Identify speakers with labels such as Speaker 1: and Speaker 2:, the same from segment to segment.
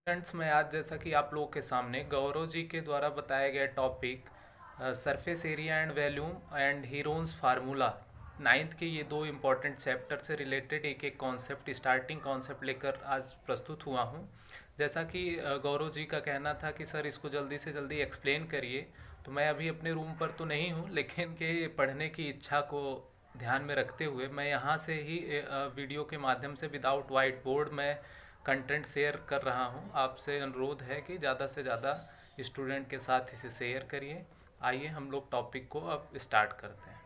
Speaker 1: Friends, मैं आज जैसा कि आप लोगों के सामने गौरव जी के द्वारा बताया गया topic surface area and volume and Heron's formula ninth के ये दो इम्पॉर्टेंट चैप्टर से रिलेटेड एक एक कॉन्सेप्ट स्टार्टिंग कॉन्सेप्ट लेकर आज प्रस्तुत हुआ हूँ। जैसा कि गौरव जी का कहना था कि सर इसको जल्दी से जल्दी एक्सप्लेन करिए, तो मैं अभी अपने रूम पर तो नहीं हूँ, लेकिन कि पढ़ने की इच्छा को ध्यान में रखते हुए मैं यहाँ से ही वीडियो के माध्यम से विदाउट वाइट बोर्ड में कंटेंट शेयर कर रहा हूँ। आपसे अनुरोध है कि ज़्यादा से ज़्यादा स्टूडेंट के साथ इसे शेयर करिए। आइए हम लोग टॉपिक को अब स्टार्ट करते हैं।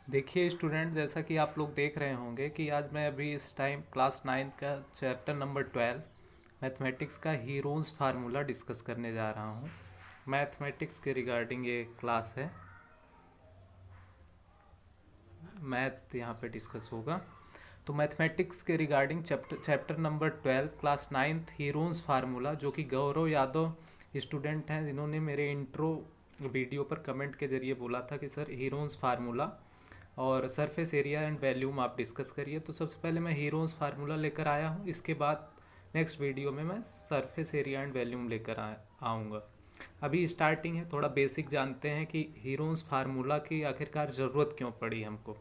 Speaker 1: देखिए स्टूडेंट, जैसा कि आप लोग देख रहे होंगे कि आज मैं अभी इस टाइम क्लास 9 का चैप्टर नंबर 12 मैथमेटिक्स का हीरोन्स फार्मूला डिस्कस करने जा रहा हूँ। मैथमेटिक्स के रिगार्डिंग ये क्लास है, मैथ यहाँ पे डिस्कस होगा। तो मैथमेटिक्स के regarding chapter number 12 class 9th Heron's formula, जो कि गौरव यादव स्टूडेंट हैं जिन्होंने मेरे इंट्रो वीडियो पर कमेंट के जरिए बोला था कि सर हीरोन्स फार्मूला और सरफेस एरिया एंड वॉल्यूम आप डिस्कस करिए। तो सबसे पहले मैं हीरोन्स फार्मूला लेकर आया हूँ, इसके बाद नेक्स्ट वीडियो में मैं सरफेस एरिया एंड वॉल्यूम लेकर आऊँगा। अभी स्टार्टिंग है, थोड़ा बेसिक जानते हैं कि हीरोन्स फार्मूला की आखिरकार ज़रूरत क्यों पड़ी हमको।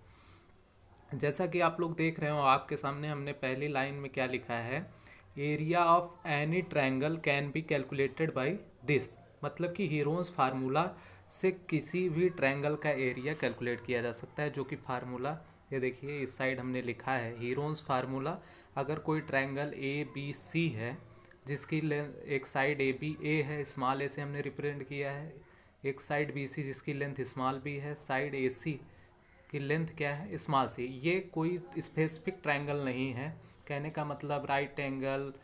Speaker 1: जैसा कि आप लोग देख रहे हो आपके सामने, हमने पहली लाइन में क्या लिखा है, area of any triangle can be calculated by this. मतलब कि हीरोन्स फार्मूला से किसी भी ट्रायंगल का एरिया कैलकुलेट किया जा सकता है, जो कि फार्मूला ये देखिए इस साइड हमने लिखा है। हीरोन्स फार्मूला, अगर कोई ट्रायंगल ए बी सी है जिसकी एक साइड ए बी ए है, स्मॉल ए से हमने रिप्रेजेंट किया है, एक साइड बी सी जिसकी लेंथ स्मॉल बी है, साइड ए सी की लेंथ क्या है, स्मॉल सी। ये कोई स्पेसिफिक ट्रायंगल नहीं है, कहने का मतलब राइट एंगल,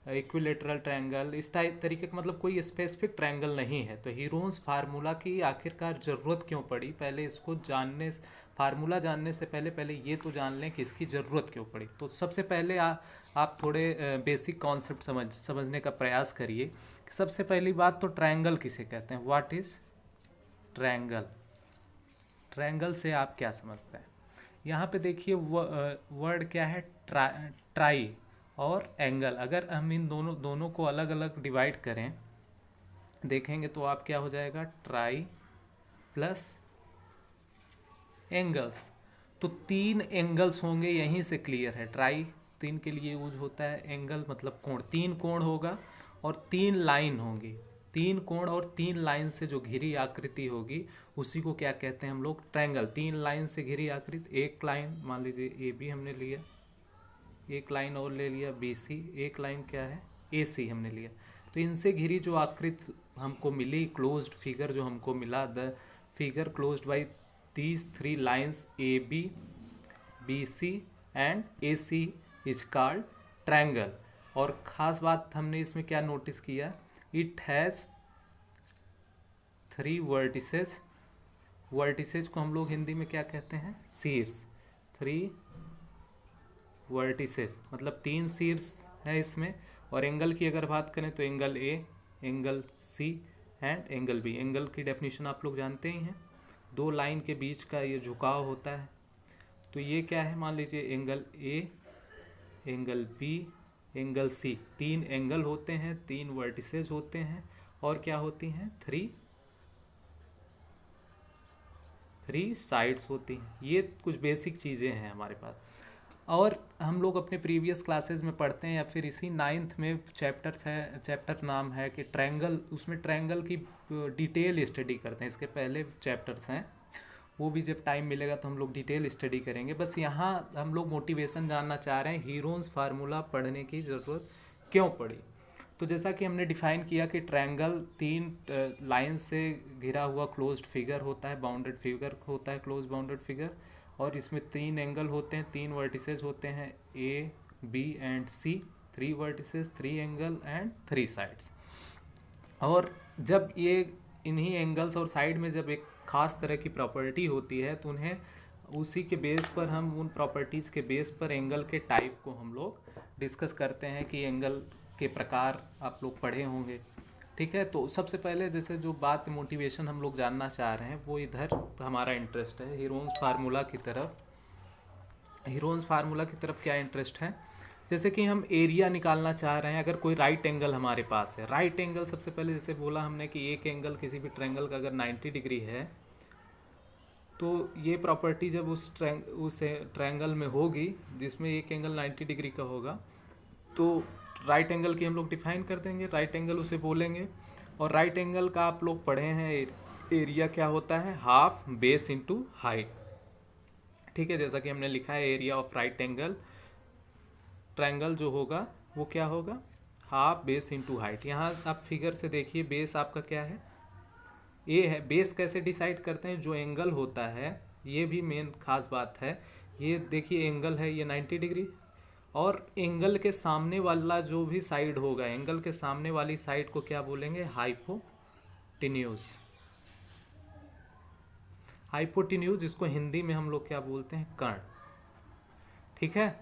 Speaker 1: इक्विलेटरल ट्रायंगल, इस टाइप तरीके का मतलब कोई स्पेसिफिक ट्रायंगल नहीं है। तो हीरोन्स फार्मूला की आखिरकार ज़रूरत क्यों पड़ी, पहले इसको जानने, फार्मूला जानने से पहले ये तो जान लें कि इसकी ज़रूरत क्यों पड़ी। तो सबसे पहले आप थोड़े बेसिक कॉन्सेप्ट समझने का प्रयास करिए। सबसे पहली बात तो ट्रायंगल किसे कहते हैं, व्हाट इज़ ट्रायंगल। ट्रायंगल से आप क्या समझते हैं, यहाँ पे देखिए वर्ड क्या है, ट्राई और एंगल। अगर हम इन दोनों को अलग अलग डिवाइड करें देखेंगे तो आप क्या हो जाएगा, ट्राई प्लस एंगल्स। तो 3 एंगल्स होंगे, यहीं से क्लियर है। ट्राई 3 के लिए यूज होता है, एंगल मतलब कोण, 3 कोण होगा और 3 लाइन होंगी। 3 कोण और 3 लाइन से जो घिरी आकृति होगी उसी को क्या कहते हैं हम लोग, ट्रायंगल। 3 लाइन से घिरी आकृति, एक लाइन मान लीजिए ए बी हमने लिया, एक लाइन और ले लिया बी सी, एक लाइन क्या है ए सी हमने लिया। तो इनसे घिरी जो आकृति हमको मिली, क्लोज्ड फिगर जो हमको मिला, the figure closed by these 3 lines AB, BC and AC is called triangle। और ख़ास बात हमने इसमें क्या नोटिस किया, it has 3 vertices। वर्टिसेज को हम लोग हिंदी में क्या कहते हैं, शीर्ष। 3 वर्टिसेज मतलब 3 शीर्ष है इसमें। और एंगल की अगर बात करें तो angle A, angle C and angle B. Angle की डेफिनेशन आप लोग जानते ही हैं, 2 लाइन के बीच का ये झुकाव होता है। तो ये क्या है, मान लीजिए angle A, angle B, angle C. 3 angle होते हैं, 3 वर्टिसेज होते हैं और क्या होती हैं, 3 साइड्स होती हैं। ये कुछ बेसिक चीज़ें हैं हमारे पास। और हम लोग अपने प्रीवियस क्लासेस में पढ़ते हैं या फिर इसी 9th में चैप्टर नाम है कि ट्रायंगल, उसमें ट्रायंगल की डिटेल स्टडी करते हैं। इसके पहले चैप्टर्स हैं, वो भी जब टाइम मिलेगा तो हम लोग डिटेल स्टडी करेंगे। बस यहाँ हम लोग मोटिवेशन जानना चाह रहे हैं, हीरोन्स फार्मूला पढ़ने की ज़रूरत क्यों पड़ी। तो जैसा कि हमने डिफाइन किया कि ट्रायंगल 3 लाइन से घिरा हुआ क्लोज्ड फिगर होता है, बाउंडेड फिगर होता है, क्लोज बाउंडेड फिगर। और इसमें 3 एंगल होते हैं, 3 वर्टिसेज होते हैं, A B and C. 3 vertices, 3 angle and 3 sides. और जब ये इन्हीं एंगल्स और साइड में जब एक ख़ास तरह की प्रॉपर्टी होती है तो उन्हें उसी के बेस पर, हम उन प्रॉपर्टीज़ के बेस पर एंगल के टाइप को हम लोग डिस्कस करते हैं कि एंगल के प्रकार आप लोग पढ़े होंगे, ठीक है। तो सबसे पहले जैसे जो बात मोटिवेशन हम लोग जानना चाह रहे हैं वो इधर तो हमारा इंटरेस्ट है हीरोन्स फार्मूला की तरफ। हीरोन्स फार्मूला की तरफ क्या इंटरेस्ट है, जैसे कि हम एरिया निकालना चाह रहे हैं, अगर कोई राइट एंगल हमारे पास है, राइट एंगल सबसे पहले जैसे बोला हमने कि एक एंगल किसी भी ट्रायंगल का अगर 90 डिग्री है तो ये प्रॉपर्टी जब उस ट्रायंगल में होगी जिसमें एक एंगल 90 डिग्री का होगा, तो राइट एंगल की हम लोग डिफाइन कर देंगे, राइट एंगल उसे बोलेंगे। और राइट एंगल का आप लोग पढ़े हैं एरिया क्या होता है, हाफ बेस इनटू हाइट। ठीक है, जैसा कि हमने लिखा है area of right angle triangle जो होगा वो क्या होगा, हाफ बेस इनटू हाइट। यहाँ आप फिगर से देखिए बेस आपका क्या है, ए है। बेस कैसे डिसाइड करते हैं, जो एंगल होता है, ये भी मेन खास बात है। ये देखिए एंगल है ये 90 डिग्री, और एंगल के सामने वाला जो भी साइड होगा, एंगल के सामने वाली साइड को क्या बोलेंगे, हाइपोटेन्यूज। हाइपोटेन्यूज जिसको हिंदी में हम लोग क्या बोलते हैं, कर्ण। ठीक है,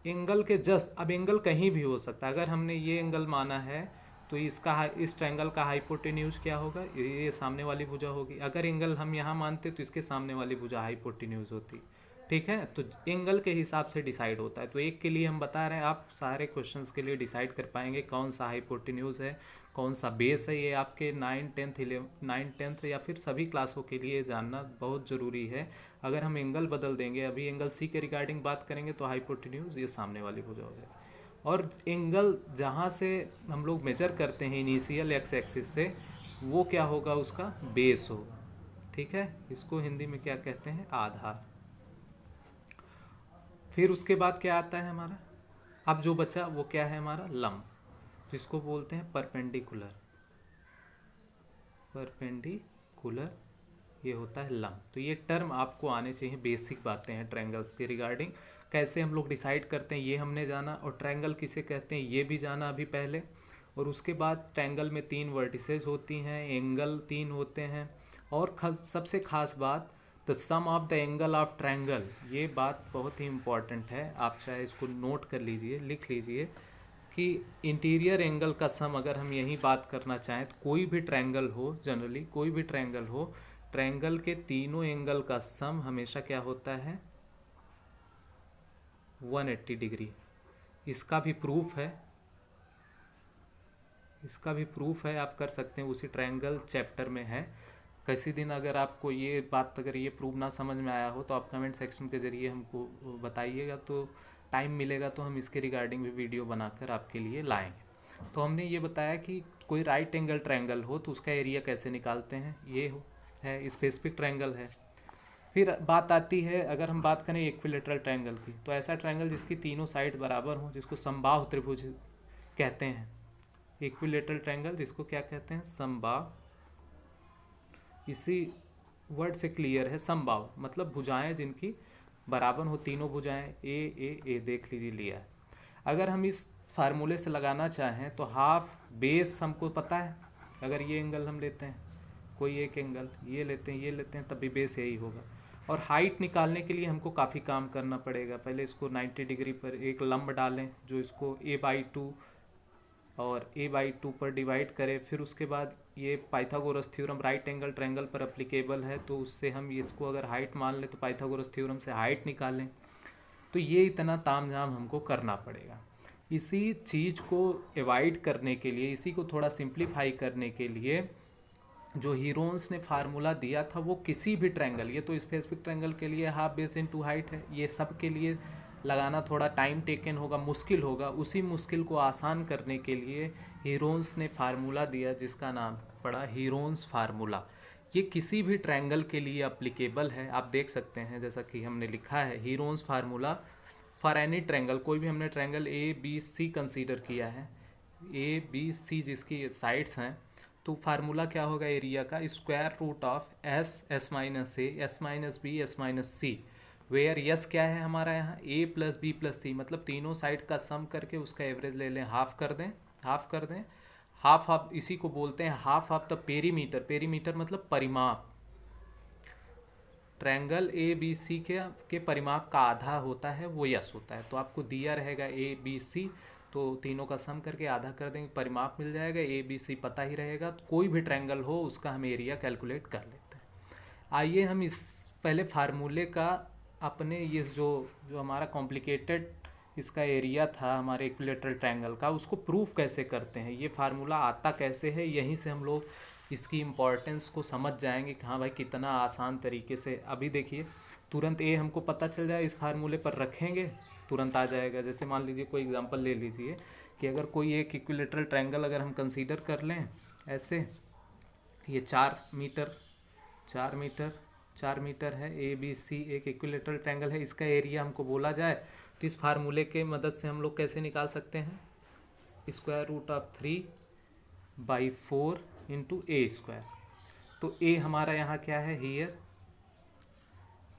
Speaker 1: एंगल के जस्ट, अब एंगल कहीं भी हो सकता है। अगर हमने ये एंगल माना है तो इसका, इस ट्रायंगल का हाइपोटेन्यूज क्या होगा, ये सामने वाली भुजा होगी। अगर एंगल हम यहाँ मानते तो इसके सामने वाली भुजा हाइपोटेन्यूज होती। ठीक है, तो एंगल के हिसाब से डिसाइड होता है। तो एक के लिए हम बता रहे हैं, आप सारे क्वेश्चंस के लिए डिसाइड कर पाएंगे कौन सा हाइपोटेन्यूज है, कौन सा बेस है। ये आपके 9th 10th या फिर सभी क्लासों के लिए जानना बहुत ज़रूरी है। अगर हम एंगल बदल देंगे, अभी एंगल सी के रिगार्डिंग बात करेंगे, तो हाइपोटेन्यूज ये सामने वाली भुजा हो जाएगी। और एंगल जहाँ से हम लोग मेजर करते हैं इनिशियल एक्स एक्सिस से, वो क्या होगा, उसका बेस होगा। ठीक है, इसको हिंदी में क्या कहते हैं, आधार। फिर उसके बाद क्या आता है हमारा, अब जो बचा वो क्या है हमारा, लंब, जिसको बोलते हैं परपेंडिकुलर। परपेंडिकुलर ये होता है लंब। तो ये टर्म आपको आने चाहिए, बेसिक बातें हैं ट्रायंगल्स के रिगार्डिंग। कैसे हम लोग डिसाइड करते हैं ये हमने जाना, और ट्रायंगल किसे कहते हैं ये भी जाना अभी पहले। और उसके बाद ट्रायंगल में 3 वर्टिसेस होती हैं, एंगल 3 होते हैं, और सबसे खास बात, the sum of the angle of triangle. ये बात बहुत ही इंपॉर्टेंट है, आप चाहे इसको नोट कर लीजिए, लिख लीजिए कि इंटीरियर एंगल का सम, अगर हम यही बात करना चाहें तो कोई भी ट्रायंगल हो, जनरली कोई भी ट्रायंगल हो, ट्रायंगल के तीनों एंगल का सम हमेशा क्या होता है, 180 डिग्री। इसका भी प्रूफ है, इसका भी प्रूफ है, आप कर सकते हैं, उसी ट्रायंगल चैप्टर में है। किसी दिन अगर आपको ये बात, अगर ये प्रूफ ना समझ में आया हो तो आप कमेंट सेक्शन के ज़रिए हमको बताइएगा, तो टाइम मिलेगा तो हम इसके रिगार्डिंग भी वीडियो बनाकर आपके लिए लाएंगे। तो हमने ये बताया कि कोई राइट एंगल ट्रायंगल हो तो उसका एरिया कैसे निकालते हैं, ये है स्पेसिफिक ट्रायंगल है। फिर बात आती है, अगर हम बात करें इक्विलेटरल ट्रायंगल की, तो ऐसा ट्रायंगल जिसकी तीनों साइड बराबर हो, जिसको समबाहु त्रिभुज कहते हैं। इक्विलेटरल ट्रायंगल जिसको क्या कहते हैं, समबाहु। इसी वर्ड से क्लियर है, समबाहु मतलब भुजाएं जिनकी बराबर हो, तीनों भुजाएं, ए देख लीजिए लिया है। अगर हम इस फार्मूले से लगाना चाहें तो हाफ बेस हमको पता है, अगर ये एंगल हम लेते हैं, कोई एक एंगल ये लेते हैं तब भी बेस यही होगा। और हाइट निकालने के लिए हमको काफ़ी काम करना पड़ेगा। पहले इसको 90 डिग्री पर एक लंब डालें जो इसको a/2 और a/2 पर डिवाइड करे। फिर उसके बाद ये Pythagoras theorem right angle triangle पर अप्लीकेबल है, तो उससे हम इसको अगर हाइट मान लें तो पाइथागोरस थ्योरम से हाइट निकालें। तो ये इतना तामझाम हमको करना पड़ेगा। इसी चीज़ को अवॉइड करने के लिए, इसी को थोड़ा सिंप्लीफाई करने के लिए जो हीरोन्स ने फार्मूला दिया था वो किसी भी ट्रायंगल, ये तो स्पेसिफिक ट्रायंगल के लिए हाफ बेस इनटू हाइट है, ये सब के लिए लगाना थोड़ा टाइम टेकन होगा, मुश्किल होगा। उसी मुश्किल को आसान करने के लिए हीरोन्स ने फार्मूला दिया जिसका नाम पड़ा हीरोन्स फार्मूला। ये किसी भी ट्रायंगल के लिए अप्लीकेबल है, आप देख सकते हैं जैसा कि हमने लिखा है Heron's formula for any triangle. कोई भी हमने ट्रायंगल ABC कंसीडर किया है, ABC जिसकी साइड्स हैं, तो फार्मूला क्या होगा एरिया का, square root of S minus A, S minus B, S minus C, where S क्या है हमारा यहाँ A plus B plus C, मतलब तीनों साइड का सम करके उसका एवरेज ले लें, हाफ कर दें, हाफ ऑफ, इसी को बोलते हैं half of the perimeter. Perimeter मतलब परिमाप, ट्रायंगल ABC के परिमाप का आधा होता है वो यस होता है। तो आपको दिया रहेगा ABC, तो तीनों का सम करके आधा कर देंगे, परिमाप मिल जाएगा, ABC पता ही रहेगा। तो कोई भी ट्रायंगल हो उसका हम एरिया कैलकुलेट कर लेते हैं। आइए हम इस पहले फार्मूले का अपने ये जो हमारा कॉम्प्लिकेटेड इसका एरिया था हमारे इक्विलेटरल ट्रायंगल का, उसको प्रूफ कैसे करते हैं, ये फार्मूला आता कैसे है, यहीं से हम लोग इसकी इम्पोर्टेंस को समझ जाएंगे कि हाँ भाई कितना आसान तरीके से। अभी देखिए तुरंत ए हमको पता चल जाए, इस फार्मूले पर रखेंगे तुरंत आ जाएगा। जैसे मान लीजिए कोई एग्जांपल ले लीजिए कि अगर कोई एक इक्विलेटरल ट्रायंगल अगर हम कंसीडर कर लें ऐसे, ये 4 मीटर है, ए बी सी एक इक्विलेटरल ट्रायंगल है, इसका एरिया हमको बोला जाए तो इस फार्मूले के मदद से हम लोग कैसे निकाल सकते हैं, √3/4 इंटू ए स्क्वायर। तो ए हमारा यहाँ क्या है, here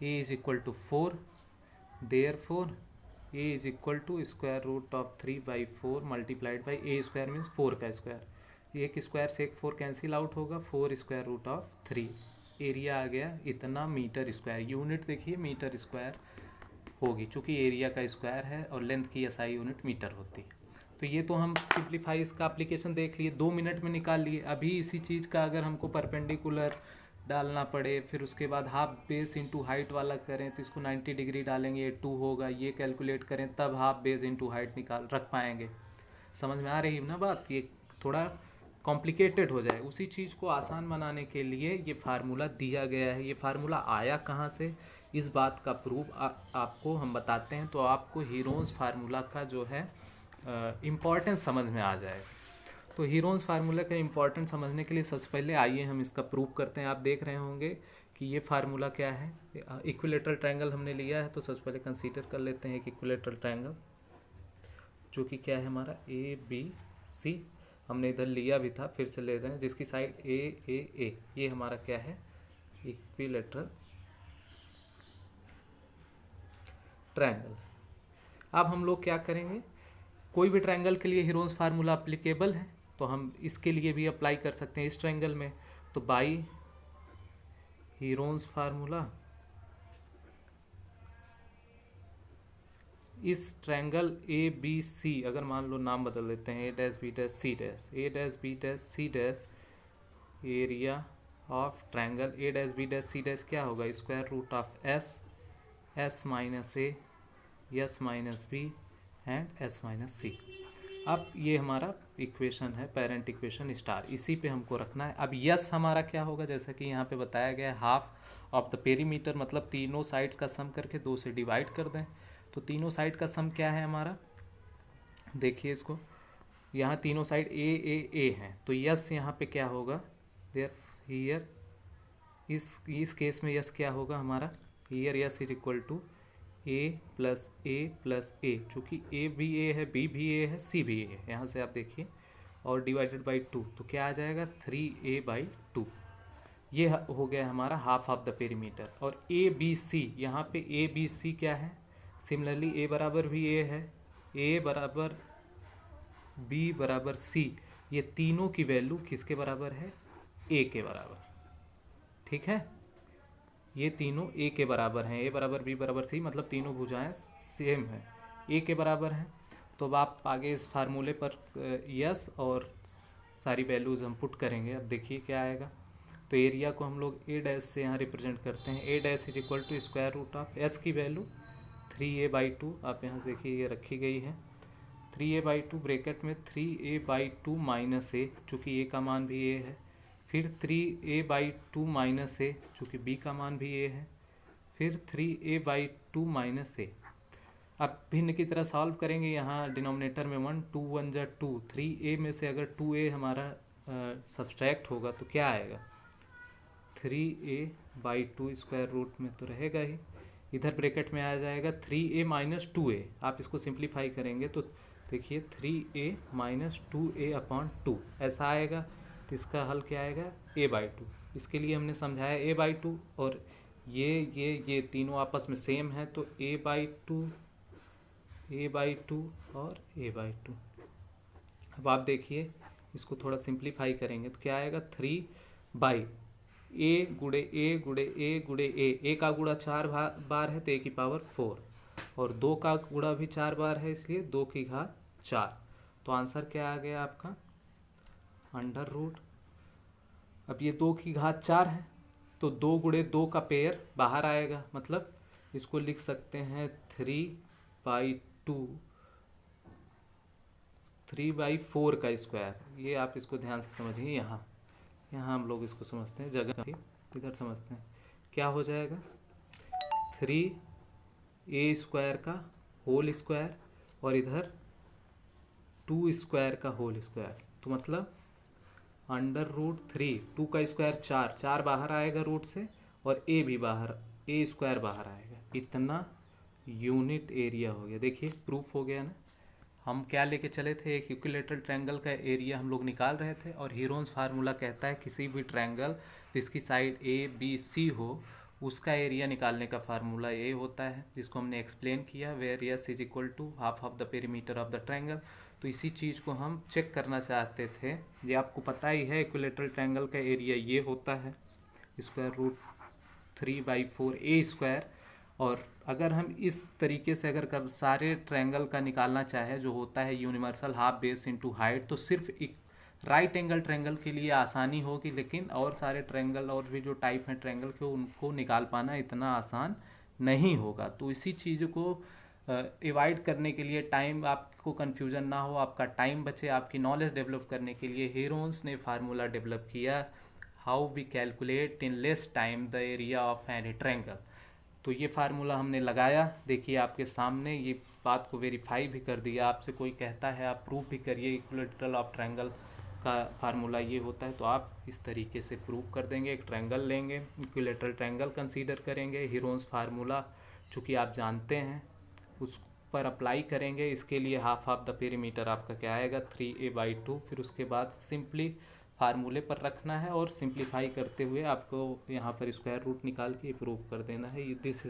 Speaker 1: A is equal to 4, therefore A is equal to √3/4 multiplied by A square means 4 का स्क्वायर, एक स्क्वायर से एक 4 कैंसिल आउट होगा, 4√3। एरिया आ गया इतना मीटर स्क्वायर, यूनिट देखिए मीटर स्क्वायर होगी चूँकि एरिया का स्क्वायर है और लेंथ की एसआई यूनिट मीटर होती है। तो ये तो हम सिंप्लीफाई इसका एप्लीकेशन देख लिए, 2 मिनट में निकाल लिए। अभी इसी चीज़ का अगर हमको परपेंडिकुलर डालना पड़े, फिर उसके बाद हाफ बेस इंटू हाइट वाला करें तो इसको 90 डिग्री डालेंगे, ये 2 होगा, ये कैलकुलेट करें तब हाफ बेस इंटू हाइट निकाल रख पाएंगे। समझ में आ रही है ना बात, ये थोड़ा कॉम्प्लिकेटेड हो जाए। उसी चीज़ को आसान बनाने के लिए ये फार्मूला दिया गया है। ये फार्मूला आया कहाँ से, इस बात का प्रूफ आपको हम बताते हैं, तो आपको हीरोन्स फार्मूला का जो है इम्पॉर्टेंस समझ में आ जाएगा। तो हीरोन्स फार्मूला का इम्पॉर्टेंस समझने के लिए सबसे पहले आइए हम इसका प्रूफ करते हैं। आप देख रहे होंगे कि ये फार्मूला क्या है, इक्विलेटरल ट्रायंगल हमने लिया है, तो सबसे पहले कंसीडर कर लेते हैं एक इक्विलेटरल ट्रायंगल जो कि क्या है हमारा ABC, हमने इधर लिया भी था, फिर से ले रहे हैं, जिसकी साइड A, ये हमारा क्या है इक्विलेटरल ट्रायंगल। अब हम लोग क्या करेंगे, कोई भी ट्रायंगल के लिए हीरोन्स फार्मूला अप्लीकेबल है तो हम इसके लिए भी अप्लाई कर सकते हैं इस ट्रायंगल में। तो बाई हीरोन्स फार्मूला इस ट्रायंगल ABC, अगर मान लो नाम बदल देते हैं A', area of triangle A', क्या होगा, S minus A, S minus B and S minus C। अब ये हमारा इक्वेशन है, पेरेंट इक्वेशन स्टार, इसी पे हमको रखना है। अब यस हमारा क्या होगा, जैसा कि यहाँ पे बताया गया है, हाफ ऑफ द पेरीमीटर, मतलब तीनों साइड्स का सम करके 2 से डिवाइड कर दें। तो तीनों साइड का सम क्या है हमारा, देखिए इसको, यहाँ तीनों साइड ए हैं, तो यस यहाँ पे क्या होगा, देयर हियर इस केस में यस क्या होगा हमारा, here S is equal to A plus A, चूँकि A भी A है, B भी A है, C भी A है, यहाँ से आप देखिए, और डिवाइडेड बाई 2, तो क्या आ जाएगा 3A/2। ये हो गया हमारा हाफ ऑफ द पेरीमीटर। और ABC, यहाँ पे ABC क्या है, सिमिलरली A बराबर भी A है, A बराबर B बराबर C, ये तीनों की वैल्यू किसके बराबर है, A के बराबर, ठीक है, ये तीनों A के बराबर हैं, A बराबर B बराबर C, मतलब तीनों भुजाएं सेम हैं, A के बराबर हैं। तो अब आप आगे इस फार्मूले पर यस और सारी वैल्यूज़ हम पुट करेंगे। अब देखिए क्या आएगा, तो एरिया को हम लोग A' से यहाँ रिप्रेजेंट करते हैं, A' is equal to S की वैल्यू 3A/2, आप यहाँ देखिए ये रखी गई है, 3A/2 ब्रैकेट में 3A/2 माइनस A, चूँकि A का मान भी A है, फिर 3A/2 माइनस A, चूँकि B का मान भी A है, फिर 3A/2 माइनस A। अब भिन्न की तरह सॉल्व करेंगे, यहाँ डिनोमिनेटर में 1, 2 1 जा 2, 3A में से अगर 2A हमारा सब्सट्रैक्ट होगा तो क्या आएगा, 3A/2 स्क्वायर रूट में तो रहेगा ही, इधर ब्रैकेट में आ जाएगा 3A माइनस 2A। आप इसको सिंप्लीफाई करेंगे तो देखिए 3A माइनस 2A/2 ऐसा आएगा। तो इसका हल क्या आएगा, A/2। इसके लिए हमने समझाया A/2, और ये तीनों आपस में सेम है, तो A/2 और A/2। अब आप देखिए इसको थोड़ा सिंप्लीफाई करेंगे तो क्या आएगा, 3/A गुड़े A का गुड़ा 4 बार है तो A की पावर 4, और 2 का गुड़ा भी 4 बार है, इसलिए 2 की घात 4। तो आंसर क्या आ गया आपका, अंडर रूट। अब ये 2 की घात 4 है तो 2 गुड़े 2 का पेयर बाहर आएगा, मतलब इसको लिख सकते हैं 3/2 3/4 का स्क्वायर, ये आप इसको ध्यान से समझिए। यहाँ हम लोग इसको समझते हैं, जगह की इधर समझते हैं। क्या हो जाएगा 3a² का होल स्क्वायर और इधर 2² का होल स्क्वायर, तो मतलब √3, 2 का स्क्वायर 4 बाहर आएगा रूट से और a भी बाहर, a² बाहर आएगा, इतना यूनिट एरिया हो गया। देखिए प्रूफ हो गया ना। हम क्या लेके चले थे, एक इक्विलेटरल ट्रायंगल का एरिया हम लोग निकाल रहे थे और हीरोन्स फार्मूला कहता है किसी भी ट्रायंगल जिसकी साइड ABC हो उसका एरिया निकालने का फार्मूला ये होता है, जिसको हमने एक्सप्लेन किया, where S is equal to half of the perimeter of the triangle. तो इसी चीज़ को हम चेक करना चाहते थे। ये आपको पता ही है इक्विलेटरल ट्रायंगल का एरिया ये होता है √3/4a²। और अगर हम इस तरीके से अगर सारे ट्रायंगल का निकालना चाहे जो होता है universal half base into height, तो सिर्फ एक राइट एंगल ट्रायंगल के लिए आसानी होगी, लेकिन और सारे ट्रायंगल और भी जो टाइप हैं ट्रायंगल के उनको निकाल पाना इतना आसान नहीं होगा। तो इसी चीज़ को एवॉइड करने के लिए, टाइम आपको कन्फ्यूजन ना हो, आपका टाइम बचे, आपकी नॉलेज डेवलप करने के लिए हीरोन्स ने फार्मूला डेवलप किया, how we calculate in less time the area of any triangle. तो ये फार्मूला हमने लगाया, देखिए आपके सामने, ये बात को वेरीफाई भी कर दिया। आपसे कोई कहता है आप प्रूफ भी करिए इक्विलेटरल ऑफ ट्रायंगल का फार्मूला ये होता है, तो आप इस तरीके से प्रूफ कर देंगे। एक ट्रायंगल लेंगे, इक्विलेटरल ट्रायंगल कंसीडर करेंगे, हीरोन्स फार्मूला चूँकि आप जानते हैं उस पर अप्लाई करेंगे। इसके लिए हाफ ऑफ द पेरीमीटर आपका क्या आएगा 3a/2। फिर उसके बाद सिंपली फार्मूले पर रखना है और सिंप्लीफाई करते हुए आपको यहाँ पर स्क्वायर रूट निकाल के प्रूव कर देना है। This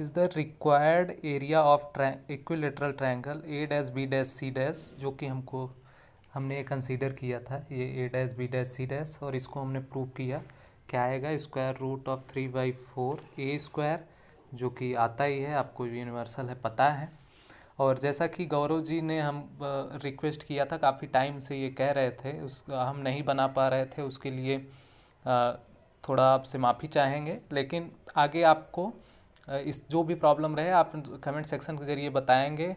Speaker 1: is the required area of equilateral triangle a'(b')(c'), जो कि हमने कंसीडर किया था, ये a'(b')(c'), और इसको हमने प्रूव किया। क्या आएगा √3/4a², जो कि आता ही है, आपको यूनिवर्सल है पता है। और जैसा कि गौरव जी ने हम रिक्वेस्ट किया था, काफ़ी टाइम से ये कह रहे थे, हम नहीं बना पा रहे थे, उसके लिए थोड़ा आपसे माफ़ी चाहेंगे। लेकिन आगे आपको इस जो भी प्रॉब्लम रहे आप कमेंट सेक्शन के ज़रिए बताएंगे।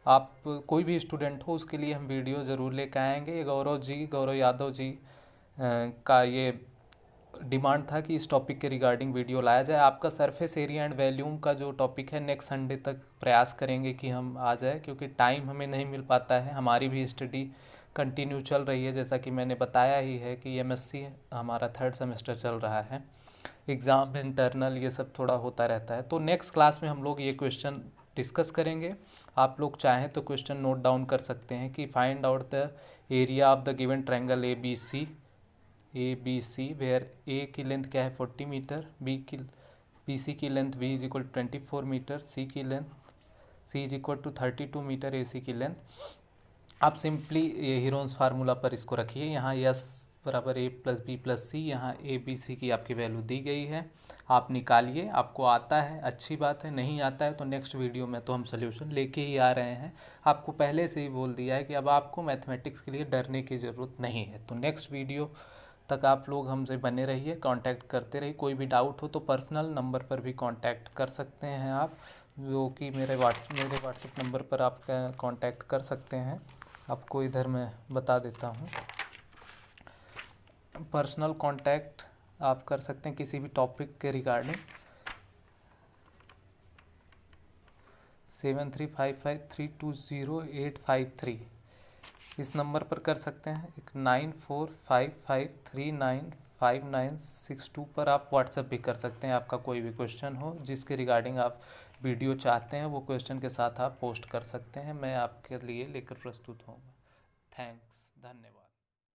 Speaker 1: आप कोई भी स्टूडेंट हो उसके लिए हम वीडियो ज़रूर लेकर आएंगे। ये गौरव यादव जी का ये डिमांड था कि इस टॉपिक के रिगार्डिंग वीडियो लाया जाए। आपका सरफेस एरिया एंड वॉल्यूम का जो टॉपिक है नेक्स्ट संडे तक प्रयास करेंगे कि हम आ जाए, क्योंकि टाइम हमें नहीं मिल पाता है। हमारी भी स्टडी कंटिन्यू चल रही है, जैसा कि मैंने बताया ही है कि MSc हमारा 3rd सेमेस्टर चल रहा है, एग्ज़ाम इंटरनल ये सब थोड़ा होता रहता है। तो नेक्स्ट क्लास में हम लोग ये क्वेश्चन डिस्कस करेंगे। आप लोग चाहें तो क्वेश्चन नोट डाउन कर सकते हैं कि find out the area of the given triangle ABC, where A की लेंथ क्या है 40 मीटर, BC की length V is equal 24 metre, C is equal to 32 metre AC की लेंथ। आप सिंपली ये हीरोन्स फार्मूला पर इसको रखिए। यहाँ S बराबर A+B+C, यहाँ ABC की आपकी वैल्यू दी गई है, आप निकालिए। आपको आता है अच्छी बात है, नहीं आता है तो नेक्स्ट वीडियो में तो हम सोल्यूशन लेके ही आ रहे हैं। आपको पहले से ही बोल दिया है कि अब आपको मैथमेटिक्स के लिए डरने की ज़रूरत नहीं है। तो नेक्स्ट वीडियो तक आप लोग हमसे बने रहिए, कांटेक्ट करते रहिए। कोई भी डाउट हो तो पर्सनल नंबर पर भी कांटेक्ट कर सकते हैं आप, जो कि मेरे व्हाट्सएप नंबर पर आप कांटेक्ट कर सकते हैं। आपको इधर मैं बता देता हूँ, पर्सनल कांटेक्ट आप कर सकते हैं किसी भी टॉपिक के रिगार्डिंग 7355320853 इस नंबर पर कर सकते हैं। एक 9455395962 पर आप व्हाट्सएप भी कर सकते हैं। आपका कोई भी क्वेश्चन हो जिसके रिगार्डिंग आप वीडियो चाहते हैं, वो क्वेश्चन के साथ आप पोस्ट कर सकते हैं, मैं आपके लिए लेकर प्रस्तुत होऊंगा। थैंक्स, धन्यवाद।